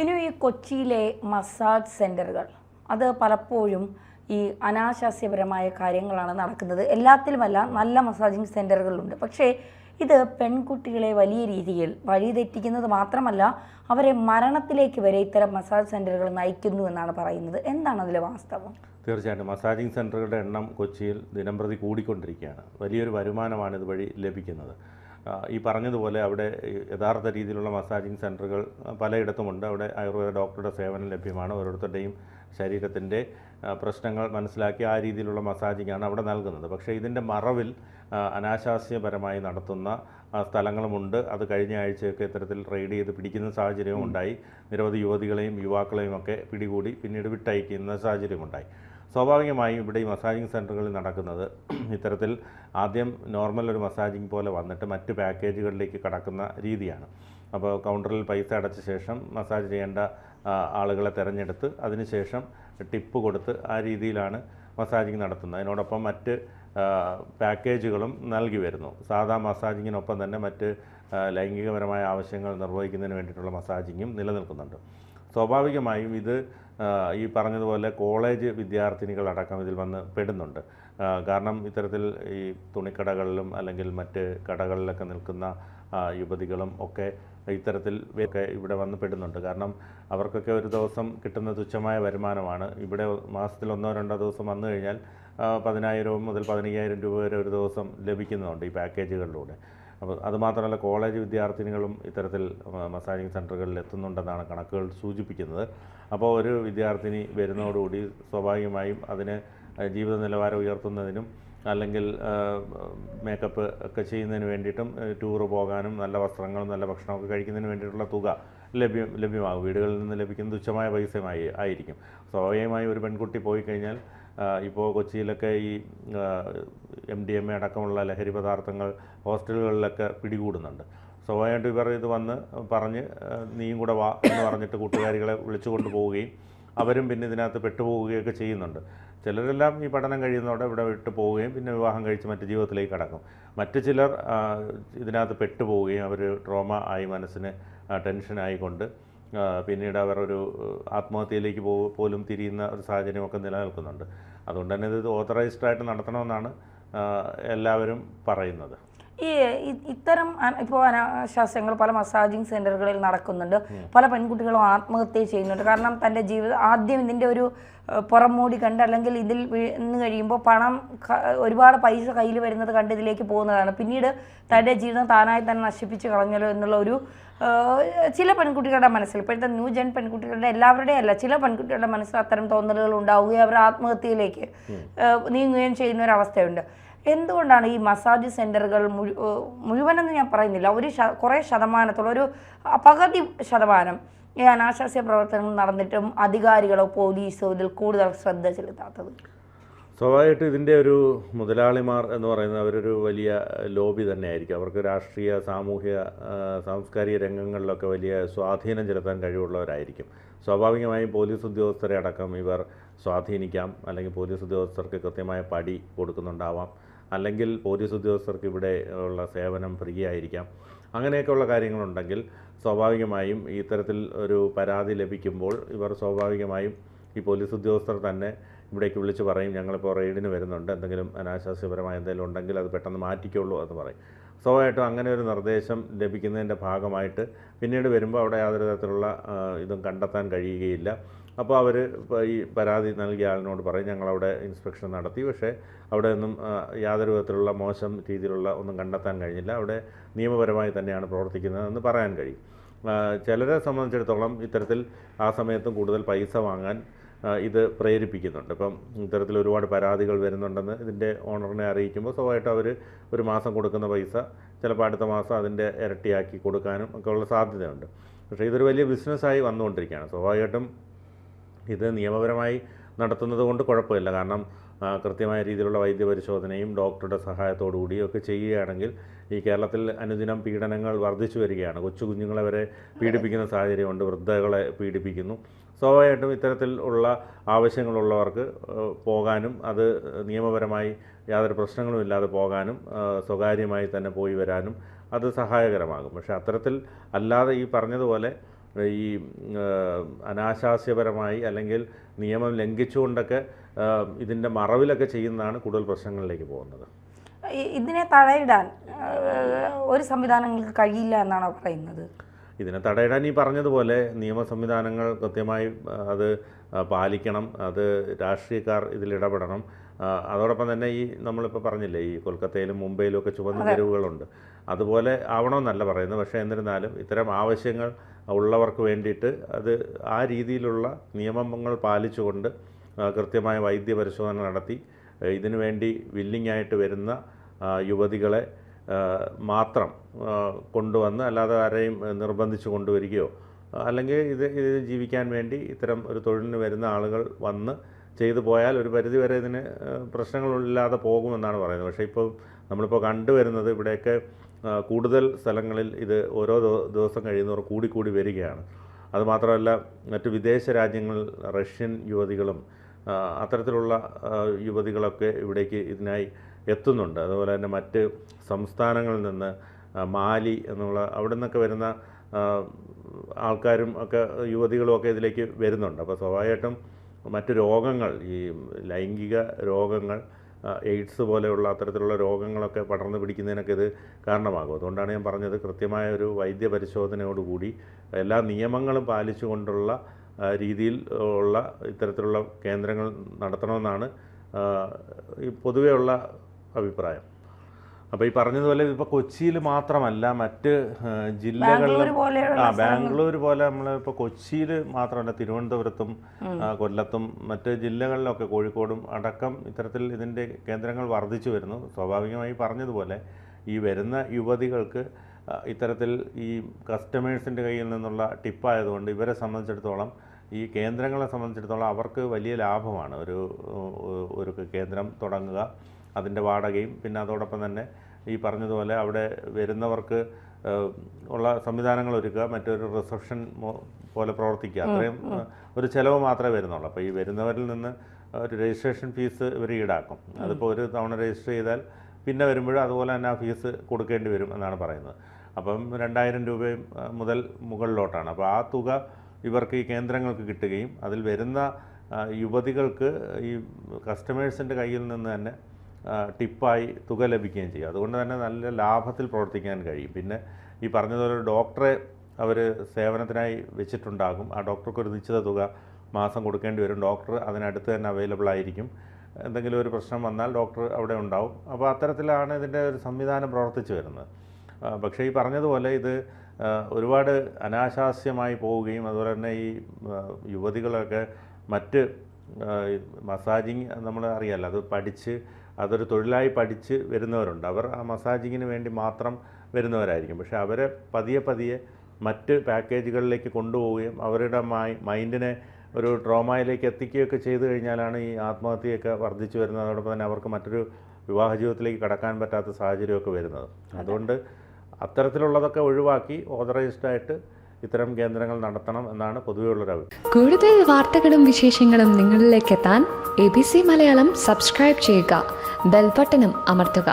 ഇനി ഈ കൊച്ചിയിലെ മസാജ് സെൻ്ററുകൾ അത് പലപ്പോഴും ഈ അനാശാസ്യപരമായ കാര്യങ്ങളാണ് നടക്കുന്നത്. എല്ലാത്തിലുമല്ല, നല്ല മസാജിങ് സെൻ്ററുകളുണ്ട്. പക്ഷേ ഇത് പെൺകുട്ടികളെ വലിയ രീതിയിൽ വഴിതെറ്റിക്കുന്നത് മാത്രമല്ല, അവരെ മരണത്തിലേക്ക് വരെ ഇത്തരം മസാജ് സെൻ്ററുകൾ നയിക്കുന്നു എന്നാണ് പറയുന്നത്. എന്താണ് അതിലെ വാസ്തവം? തീർച്ചയായിട്ടും മസാജിങ് സെൻ്ററുകളുടെ എണ്ണം കൊച്ചിയിൽ ദിനംപ്രതി കൂടിക്കൊണ്ടിരിക്കുകയാണ്. വലിയൊരു വരുമാനമാണ് ഇതുവഴി ലഭിക്കുന്നത്. ഈ പറഞ്ഞതുപോലെ അവിടെ യഥാർത്ഥ രീതിയിലുള്ള മസാജിങ് സെൻ്ററുകൾ പലയിടത്തുമുണ്ട്. അവിടെ ആയുർവേദ ഡോക്ടറുടെ സേവനം ലഭ്യമാണ്. ഓരോരുത്തരുടെയും ശരീരത്തിൻ്റെ പ്രശ്നങ്ങൾ മനസ്സിലാക്കി ആ രീതിയിലുള്ള മസാജിങ്ങാണ് അവിടെ നൽകുന്നത്. പക്ഷേ ഇതിൻ്റെ മറവിൽ അനാശാസ്യപരമായി നടത്തുന്ന സ്ഥലങ്ങളുമുണ്ട്. അത് കഴിഞ്ഞ ആഴ്ചയൊക്കെ ഇത്തരത്തിൽ റെയ്ഡ് ചെയ്ത് പിടിക്കുന്ന സാഹചര്യവും ഉണ്ടായി. നിരവധി യുവതികളെയും യുവാക്കളെയും ഒക്കെ പിടികൂടി പിന്നീട് വിട്ടയക്കുന്ന സാഹചര്യമുണ്ടായി. സ്വാഭാവികമായും ഇവിടെ ഈ മസാജിങ് സെൻ്ററുകളിൽ നടക്കുന്നത് ഇത്തരത്തിൽ ആദ്യം നോർമൽ ഒരു മസാജിങ് പോലെ വന്നിട്ട് മറ്റ് പാക്കേജുകളിലേക്ക് കടക്കുന്ന രീതിയാണ്. അപ്പോൾ കൗണ്ടറിൽ പൈസ അടച്ച ശേഷം മസാജ് ചെയ്യേണ്ട ആളുകളെ തിരഞ്ഞെടുത്ത് അതിനുശേഷം ടിപ്പ് കൊടുത്ത് ആ രീതിയിലാണ് മസാജിങ് നടത്തുന്നത്. അതിനോടൊപ്പം മറ്റ് പാക്കേജുകളും നൽകി വരുന്നു. സാധാ മസാജിങ്ങിനൊപ്പം തന്നെ മറ്റ് ലൈംഗികപരമായ ആവശ്യങ്ങൾ നിർവഹിക്കുന്നതിന് വേണ്ടിയിട്ടുള്ള മസാജിങ്ങും നിലനിൽക്കുന്നുണ്ട്. സ്വാഭാവികമായും ഇത് ഈ പറഞ്ഞതുപോലെ കോളേജ് വിദ്യാർത്ഥിനികളടക്കം ഇതിൽ വന്ന് പെടുന്നുണ്ട്. കാരണം ഇത്തരത്തിൽ ഈ തുണിക്കടകളിലും അല്ലെങ്കിൽ മറ്റ് കടകളിലൊക്കെ നിൽക്കുന്ന യുവതികളും ഒക്കെ ഇത്തരത്തിൽ ഇവിടെ വന്ന് പെടുന്നുണ്ട്. കാരണം അവർക്കൊക്കെ ഒരു ദിവസം കിട്ടുന്ന തുച്ഛമായ വരുമാനമാണ്. ഇവിടെ മാസത്തിൽ 1-2 ദിവസം വന്നു കഴിഞ്ഞാൽ 10,000 മുതൽ 15,000 രൂപ വരെ ഒരു ദിവസം ലഭിക്കുന്നുണ്ട് ഈ പാക്കേജുകളിലൂടെ. അപ്പോൾ അതുമാത്രമല്ല, കോളേജ് വിദ്യാർത്ഥിനികളും ഇത്തരത്തിൽ മസാജിങ് സെൻ്ററുകളിൽ എത്തുന്നുണ്ടെന്നാണ് കണക്കുകൾ സൂചിപ്പിക്കുന്നത്. അപ്പോൾ ഒരു വിദ്യാർത്ഥിനി വരുന്നതോടുകൂടി സ്വാഭാവികമായും അതിന് ജീവിത നിലവാരം ഉയർത്തുന്നതിനും അല്ലെങ്കിൽ മേക്കപ്പ് ഒക്കെ ചെയ്യുന്നതിന് വേണ്ടിയിട്ടും ടൂറ് പോകാനും നല്ല വസ്ത്രങ്ങളും നല്ല ഭക്ഷണമൊക്കെ കഴിക്കുന്നതിന് വേണ്ടിയിട്ടുള്ള തുക ലഭ്യമാകും. വീടുകളിൽ നിന്ന് ലഭിക്കുന്ന തുച്ഛമായ പൈസയുമായി ആയിരിക്കും. സ്വാഭാവികമായി ഒരു പെൺകുട്ടി പോയി കഴിഞ്ഞാൽ ഇപ്പോൾ കൊച്ചിയിലൊക്കെ ഈ MDMA അടക്കമുള്ള ലഹരി പദാർത്ഥങ്ങൾ ഹോസ്റ്റലുകളിലൊക്കെ പിടികൂടുന്നുണ്ട്. സ്വാഭാവികമായിട്ട് ഇവർ ഇത് വന്ന് പറഞ്ഞ് നീയും കൂടെ വാ എന്ന് പറഞ്ഞിട്ട് കൂട്ടുകാരികളെ വിളിച്ചു കൊണ്ടുപോവുകയും അവരും പിന്നെ ഇതിനകത്ത് പെട്ടുപോവുകയൊക്കെ ചെയ്യുന്നുണ്ട്. ചിലരെല്ലാം ഈ പഠനം കഴിയുന്നതോടെ ഇവിടെ വിട്ടു പോവുകയും പിന്നെ വിവാഹം കഴിച്ച് മറ്റ് ജീവിതത്തിലേക്ക് കടക്കും. മറ്റു ചിലർ ഇതിനകത്ത് പെട്ടുപോവുകയും അവർ ട്രോമ ആയി മനസ്സിന് ടെൻഷനായിക്കൊണ്ട് പിന്നീട് അവർ ഒരു ആത്മഹത്യയിലേക്ക് പോലും തിരിയുന്ന ഒരു സാഹചര്യമൊക്കെ നിലനിൽക്കുന്നുണ്ട്. അതുകൊണ്ട് തന്നെ ഇത് ഓതറൈസ്ഡായിട്ട് നടത്തണമെന്നാണ് എല്ലാവരും പറയുന്നത്. ഈ ഇത്തരം ഇപ്പോൾ അനാശാസ്യങ്ങൾ പല മസാജിങ് സെൻ്ററുകളിൽ നടക്കുന്നുണ്ട്. പല പെൺകുട്ടികളും ആത്മഹത്യ ചെയ്യുന്നുണ്ട്. കാരണം തൻ്റെ ജീവിതം ആദ്യം ഇതിൻ്റെ ഒരു പുറംമൂടി കണ്ട് അല്ലെങ്കിൽ ഇതിൽ നിന്ന് കഴിയുമ്പോൾ ഒരുപാട് പൈസ കയ്യിൽ വരുന്നത് കണ്ട് ഇതിലേക്ക് പോകുന്നതാണ്. പിന്നീട് തൻ്റെ ജീവിതം താനായി തന്നെ നശിപ്പിച്ച് കളഞ്ഞല്ലോ എന്നുള്ള ഒരു ചില പെൺകുട്ടികളുടെ മനസ്സിൽ, ഇപ്പോഴത്തെ ന്യൂ ജെൻ പെൺകുട്ടികളുടെ എല്ലാവരുടെയും അല്ല, ചില പെൺകുട്ടികളുടെ മനസ്സിൽ അത്തരം തോന്നലുകൾ ഉണ്ടാവുകയും അവർ ആത്മഹത്യയിലേക്ക് നീങ്ങുകയും ചെയ്യുന്ന ഒരവസ്ഥയുണ്ട്. എന്തുകൊണ്ടാണ് ഈ മസാജ് സെൻ്ററുകൾ മുഴുവനെന്ന് ഞാൻ പറയുന്നില്ല, കുറേ ശതമാനത്തോളം, ഒരു പകുതി ശതമാനം ഈ അനാശാസ്യ പ്രവർത്തനങ്ങൾ നടന്നിട്ടും അധികാരികളോ പോലീസോ ഇതിൽ കൂടുതൽ ശ്രദ്ധ ചെലുത്താത്തത്? സ്വാഭാവികമായിട്ടും ഇതിൻ്റെ ഒരു മുതലാളിമാർ എന്ന് പറയുന്നത് അവരൊരു വലിയ ലോബി തന്നെയായിരിക്കും. അവർക്ക് രാഷ്ട്രീയ, സാമൂഹ്യ, സാംസ്കാരിക രംഗങ്ങളിലൊക്കെ വലിയ സ്വാധീനം ചെലുത്താൻ കഴിവുള്ളവരായിരിക്കും. സ്വാഭാവികമായും പോലീസ് ഉദ്യോഗസ്ഥരെ അടക്കം ഇവർ സ്വാധീനിക്കാം. അല്ലെങ്കിൽ പോലീസ് ഉദ്യോഗസ്ഥർക്ക് കൃത്യമായ പടി കൊടുക്കുന്നുണ്ടാവാം. അല്ലെങ്കിൽ പോലീസ് ഉദ്യോഗസ്ഥർക്ക് ഇവിടെ ഉള്ള സേവനം ഫ്രീ ആയിരിക്കാം. അങ്ങനെയൊക്കെയുള്ള കാര്യങ്ങളുണ്ടെങ്കിൽ സ്വാഭാവികമായും ഇത്തരത്തിൽ ഒരു പരാതി ലഭിക്കുമ്പോൾ ഇവർ സ്വാഭാവികമായും ഈ പോലീസ് ഉദ്യോഗസ്ഥർ തന്നെ ഇവിടേക്ക് വിളിച്ച് പറയും, ഞങ്ങളിപ്പോൾ റെയ്ഡിന് വരുന്നുണ്ട്, എന്തെങ്കിലും അനാശാസ്യപരമായ എന്തെങ്കിലും ഉണ്ടെങ്കിൽ അത് പെട്ടെന്ന് മാറ്റിക്കുള്ളൂ എന്ന് പറയും. സ്വാഭാവികമായിട്ടും അങ്ങനെ ഒരു നിർദ്ദേശം ലഭിക്കുന്നതിൻ്റെ ഭാഗമായിട്ട് പിന്നീട് വരുമ്പോൾ അവിടെ യാതൊരു തരത്തിലുള്ള ഇതും കണ്ടെത്താൻ കഴിയുകയില്ല. അപ്പോൾ അവർ ഈ പരാതി നൽകിയ ആളിനോട് പറയും, ഞങ്ങളവിടെ ഇൻസ്പെക്ഷൻ നടത്തി, പക്ഷേ അവിടെ ഒന്നും യാതൊരു വിധത്തിലുള്ള മോശം രീതിയിലുള്ള ഒന്നും കണ്ടെത്താൻ കഴിഞ്ഞില്ല, അവിടെ നിയമപരമായി തന്നെയാണ് പ്രവർത്തിക്കുന്നതെന്ന് പറയാൻ കഴിയും. ചിലരെ സംബന്ധിച്ചിടത്തോളം ഇത്തരത്തിൽ ആ സമയത്തും കൂടുതൽ പൈസ വാങ്ങാൻ ഇത് പ്രേരിപ്പിക്കുന്നുണ്ട്. ഇപ്പം ഇത്തരത്തിൽ ഒരുപാട് പരാതികൾ വരുന്നുണ്ടെന്ന് ഇതിൻ്റെ ഓണറിനെ അറിയിക്കുമ്പോൾ സ്വാഭാവികമായിട്ടും അവർ ഒരു മാസം കൊടുക്കുന്ന പൈസ ചിലപ്പോൾ അടുത്ത മാസം അതിൻ്റെ ഇരട്ടിയാക്കി കൊടുക്കാനും ഒക്കെ ഉള്ള സാധ്യതയുണ്ട്. പക്ഷേ ഇതൊരു വലിയ ബിസിനസ്സായി വന്നുകൊണ്ടിരിക്കുകയാണ്. സ്വാഭാവികമായിട്ടും ഇത് നിയമപരമായി നടത്തുന്നത് കൊണ്ട് കുഴപ്പമില്ല. കാരണം കൃത്യമായ രീതിയിലുള്ള വൈദ്യപരിശോധനയും ഡോക്ടറുടെ സഹായത്തോടു കൂടിയൊക്കെ ചെയ്യുകയാണെങ്കിൽ ഈ കേരളത്തിൽ അനുദിനം പീഡനങ്ങൾ വർദ്ധിച്ചു വരികയാണ്. കൊച്ചു കുഞ്ഞുങ്ങളെ വരെ പീഡിപ്പിക്കുന്ന സാഹചര്യമുണ്ട്, വൃദ്ധകളെ പീഡിപ്പിക്കുന്നു. സ്വാഭാവികമായിട്ടും ഇത്തരത്തിൽ ഉള്ള ആവശ്യങ്ങളുള്ളവർക്ക് പോകാനും അത് നിയമപരമായി യാതൊരു പ്രശ്നങ്ങളും ഇല്ലാതെ പോകാനും സ്വകാര്യമായി തന്നെ പോയി വരാനും അത് സഹായകരമാകും. പക്ഷേ അത്തരത്തിൽ അല്ലാതെ ഈ പറഞ്ഞതുപോലെ ഈ അനാശാസ്യപരമായി അല്ലെങ്കിൽ നിയമം ലംഘിച്ചുകൊണ്ടൊക്കെ ഇതിൻ്റെ മറവിലൊക്കെ ചെയ്യുന്നതാണ് കൂടുതൽ പ്രശ്നങ്ങളിലേക്ക് പോകുന്നത്. ഇതിനെ തടയിടാൻ ഒരു സംവിധാനങ്ങൾക്ക് കഴിയില്ല എന്നാണോ പറയുന്നത്? ഇതിനെ തടയിടാൻ ഈ പറഞ്ഞതുപോലെ നിയമ സംവിധാനങ്ങൾ കൃത്യമായി അത് പാലിക്കണം, അത് രാഷ്ട്രീയക്കാർ ഇതിലിടപെടണം. അതോടൊപ്പം തന്നെ ഈ നമ്മളിപ്പോൾ പറഞ്ഞില്ലേ, ഈ കൊൽക്കത്തയിലും മുംബൈയിലും ഒക്കെ ചുവന്ന തെരുവുകളുണ്ട്, അതുപോലെ ആവണമെന്നല്ല പറയുന്നത്. പക്ഷേ എന്നിരുന്നാലും ഇത്തരം ആവശ്യങ്ങൾ ഉള്ളവർക്ക് വേണ്ടിയിട്ട് അത് ആ രീതിയിലുള്ള നിയമങ്ങൾ പാലിച്ചുകൊണ്ട് കൃത്യമായ വൈദ്യപരിശോധന നടത്തി ഇതിനു വേണ്ടി വില്ലിംഗ് ആയിട്ട് വരുന്ന യുവതികളെ മാത്രം കൊണ്ടുവന്ന്, അല്ലാതെ ആരെയും നിർബന്ധിച്ച് കൊണ്ടുവരികയോ അല്ലെങ്കിൽ ഇത് ജീവിക്കാൻ വേണ്ടി ഇത്തരം ഒരു തൊഴിലിന് വരുന്ന ആളുകൾ വന്ന് ചെയ്തു പോയാൽ ഒരു പരിധിവരെ ഇതിന് പ്രശ്നങ്ങളില്ലാതെ പോകുമെന്നാണ് പറയുന്നത്. പക്ഷേ ഇപ്പോൾ നമ്മളിപ്പോൾ കണ്ടുവരുന്നത് ഇവിടെയൊക്കെ കൂടുതൽ സ്ഥലങ്ങളിൽ ഇത് ഓരോ ദിവസം കഴിയുന്നവർ കൂടിക്കൂടി വരികയാണ്. അതുമാത്രമല്ല, മറ്റ് വിദേശ രാജ്യങ്ങളിൽ റഷ്യൻ യുവതികളും അത്തരത്തിലുള്ള യുവതികളൊക്കെ ഇവിടേക്ക് ഇതിനായി എത്തുന്നുണ്ട്. അതുപോലെ തന്നെ മറ്റ് സംസ്ഥാനങ്ങളിൽ നിന്ന് മാലി എന്നുള്ള അവിടെ നിന്നൊക്കെ വരുന്ന ആൾക്കാരും ഒക്കെ യുവതികളും ഒക്കെ ഇതിലേക്ക് വരുന്നുണ്ട്. അപ്പോൾ സ്വാഭാവികമായിട്ടും മറ്റ് രോഗങ്ങൾ, ഈ ലൈംഗിക രോഗങ്ങൾ, എയ്ഡ്സ് പോലെയുള്ള അത്തരത്തിലുള്ള രോഗങ്ങളൊക്കെ പടർന്നു പിടിക്കുന്നതിനൊക്കെ ഇത് കാരണമാകും. അതുകൊണ്ടാണ് ഞാൻ പറഞ്ഞത്, കൃത്യമായ ഒരു വൈദ്യപരിശോധനയോടുകൂടി എല്ലാ നിയമങ്ങളും പാലിച്ചുകൊണ്ടുള്ള രീതിയിൽ ഉള്ള ഇത്തരത്തിലുള്ള കേന്ദ്രങ്ങൾ നടത്തണമെന്നാണ് ഈ പൊതുവെയുള്ള അഭിപ്രായം. അപ്പോൾ ഈ പറഞ്ഞതുപോലെ ഇപ്പോൾ കൊച്ചിയിൽ മാത്രമല്ല, മറ്റ് ജില്ലകളിലും ബാംഗ്ലൂർ പോലെ നമ്മളിപ്പോൾ കൊച്ചിയിൽ മാത്രമല്ല, തിരുവനന്തപുരത്തും കൊല്ലത്തും മറ്റ് ജില്ലകളിലൊക്കെ കോഴിക്കോടും അടക്കം ഇത്തരത്തിൽ ഇതിൻ്റെ കേന്ദ്രങ്ങൾ വർദ്ധിച്ചു വരുന്നു. സ്വാഭാവികമായി പറഞ്ഞതുപോലെ ഈ വരുന്ന യുവതികൾക്ക് ഇത്തരത്തിൽ ഈ കസ്റ്റമേഴ്സിൻ്റെ കയ്യിൽ നിന്നുള്ള ടിപ്പായതുകൊണ്ട് ഇവരെ സംബന്ധിച്ചിടത്തോളം, ഈ കേന്ദ്രങ്ങളെ സംബന്ധിച്ചിടത്തോളം അവർക്ക് വലിയ ലാഭമാണ്. ഒരു കേന്ദ്രം തുടങ്ങുക, അതിൻ്റെ വാടകയും പിന്നെ അതോടൊപ്പം തന്നെ ഈ പറഞ്ഞതുപോലെ അവിടെ വരുന്നവർക്ക് ഉള്ള സംവിധാനങ്ങൾ ഒരുക്കുക, മറ്റൊരു റിസപ്ഷൻ പോലെ പ്രവർത്തിക്കുക, അത്രയും ഒരു ചിലവ് മാത്രമേ വരുന്നുള്ളൂ. അപ്പോൾ ഈ വരുന്നവരിൽ നിന്ന് ഒരു രജിസ്ട്രേഷൻ ഫീസ് ഇവർ ഈടാക്കും. അതിപ്പോൾ ഒരു തവണ രജിസ്റ്റർ ചെയ്താൽ പിന്നെ വരുമ്പോഴും അതുപോലെ തന്നെ ആ ഫീസ് കൊടുക്കേണ്ടി വരും എന്നാണ് പറയുന്നത്. അപ്പം 2000 രൂപയും മുതൽ മുകളിലോട്ടാണ്. അപ്പോൾ ആ തുക ഇവർക്ക് ഈ കേന്ദ്രങ്ങൾക്ക് കിട്ടുകയും അതിൽ വരുന്ന യുവതികൾക്ക് ഈ കസ്റ്റമേഴ്സിൻ്റെ കയ്യിൽ നിന്ന് തന്നെ ടിപ്പായി തുക ലഭിക്കുകയും ചെയ്യും. അതുകൊണ്ട് തന്നെ നല്ല ലാഭത്തിൽ പ്രവർത്തിക്കാൻ കഴിയും. പിന്നെ ഈ പറഞ്ഞതുപോലെ ഡോക്ടറെ അവർ സേവനത്തിനായി വെച്ചിട്ടുണ്ടാകും. ആ ഡോക്ടർക്ക് ഒരു നിശ്ചിത തുക മാസം കൊടുക്കേണ്ടി വരും. ഡോക്ടർ അതിനടുത്ത് തന്നെ അവൈലബിൾ ആയിരിക്കും. എന്തെങ്കിലും ഒരു പ്രശ്നം വന്നാൽ ഡോക്ടർ അവിടെ ഉണ്ടാവും. അപ്പോൾ അത്തരത്തിലാണ് ഇതിൻ്റെ ഒരു സംവിധാനം പ്രവർത്തിച്ചു വരുന്നത്. പക്ഷേ ഈ പറഞ്ഞതുപോലെ ഇത് ഒരുപാട് അനാശാസ്യമായി പോവുകയും അതുപോലെ തന്നെ ഈ യുവതികളൊക്കെ മറ്റ് മസാജിങ് നമ്മൾ അറിയാമല്ലോ, അത് പഠിച്ച് അതൊരു തൊഴിലായി പഠിച്ച് വരുന്നവരുണ്ട്. അവർ ആ മസാജിങ്ങിന് വേണ്ടി മാത്രം വരുന്നവരായിരിക്കും. പക്ഷേ അവരെ പതിയെ മറ്റ് പാക്കേജുകളിലേക്ക് കൊണ്ടുപോവുകയും അവരുടെ മൈൻഡിനെ ഒരു ട്രോമയിലേക്ക് എത്തിക്കുകയൊക്കെ ചെയ്തു കഴിഞ്ഞാലാണ് ഈ ആത്മഹത്യയൊക്കെ വർദ്ധിച്ചു വരുന്നത്. അതോടൊപ്പം തന്നെ അവർക്ക് മറ്റൊരു വിവാഹ ജീവിതത്തിലേക്ക് കടക്കാൻ പറ്റാത്ത സാഹചര്യമൊക്കെ വരുന്നത്. അതുകൊണ്ട് അത്തരത്തിലുള്ളതൊക്കെ ഒഴിവാക്കി ഓതറൈസ്ഡായിട്ട് ഇത്തരം കേന്ദ്രങ്ങൾ നടത്തണം എന്നാണ് പൊതുവെയുള്ളൊരു അഭിപ്രായം. കൂടുതൽ വാർത്തകളും വിശേഷങ്ങളും നിങ്ങളിലേക്ക് എത്താൻ ABC മലയാളം സബ്സ്ക്രൈബ് ചെയ്യുക, ബെൽ ബട്ടണും അമർത്തുക.